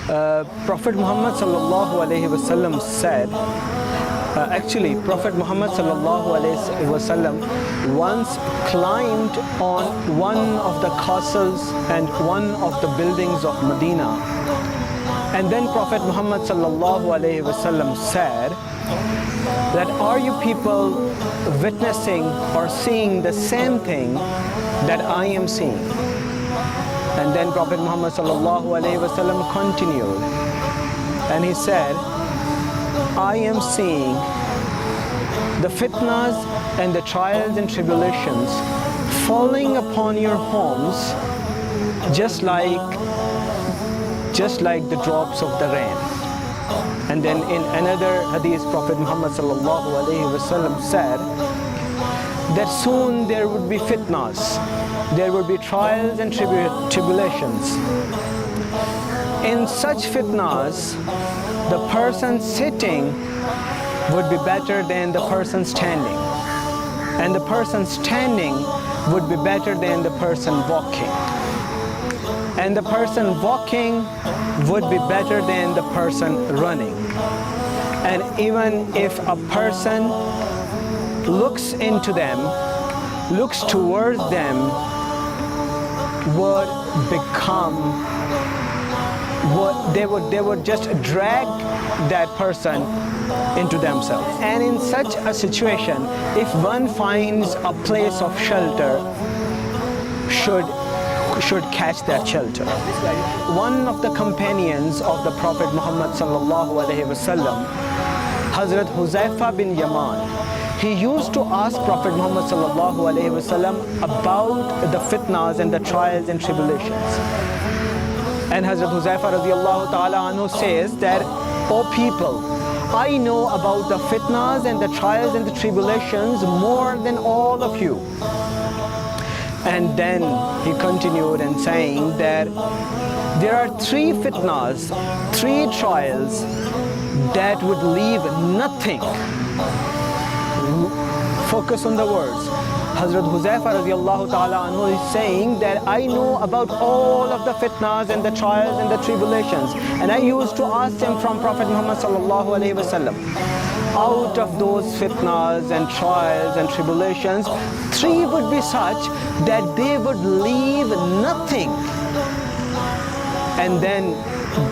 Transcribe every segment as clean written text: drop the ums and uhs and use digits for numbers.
Prophet Muhammad sallallahu alaihi wasallam said, actually Prophet Muhammad sallallahu alaihi wasallam once climbed on one of the castles and one of the buildings of Medina, and then Prophet Muhammad sallallahu alaihi wasallam said that, are you people witnessing or seeing the same thing that I am seeing? And then Prophet Muhammad sallallahu alaihi wasallam continued, and he said, I am seeing the fitnahs and the trials and tribulations falling upon your homes just like the drops of the rain. And then in another hadith, Prophet Muhammad sallallahu alaihi wasallam said that soon there would be fitnahs, there would be trials and tribulations. In such fitnahs, the person sitting would be better than the person standing, and the person standing would be better than the person walking, and the person walking would be better than the person running. And even if a person looks into them, looks towards them, would become what they would just drag that person into themselves. And in such a situation, if one finds a place of shelter, should catch that shelter. One of the companions of the Prophet Muhammad sallallahu alaihi wasallam, Hazrat Huzaifa bin Yaman, he used to ask Prophet Muhammad sallallahu alaihi wasallam about the fitnahs and the trials and tribulations. And Hazrat Huzaifa radiallahu ta'ala anhu says that, O people, I know about the fitnahs and the trials and the tribulations more than all of you. And then he continued and saying that there are 3 fitnahs, 3 trials that would leave nothing. Focus on the words. Hazrat Huzaifa radiallahu ta'ala anhu is saying that I know about all of the fitnahs and the trials and the tribulations, and I used to ask them from Prophet Muhammad sallallahu alaihi wasallam. Out of those fitnahs and trials and tribulations, 3 would be such that they would leave nothing, and then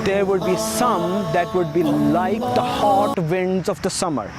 there would be some that would be like the hot winds of the summer.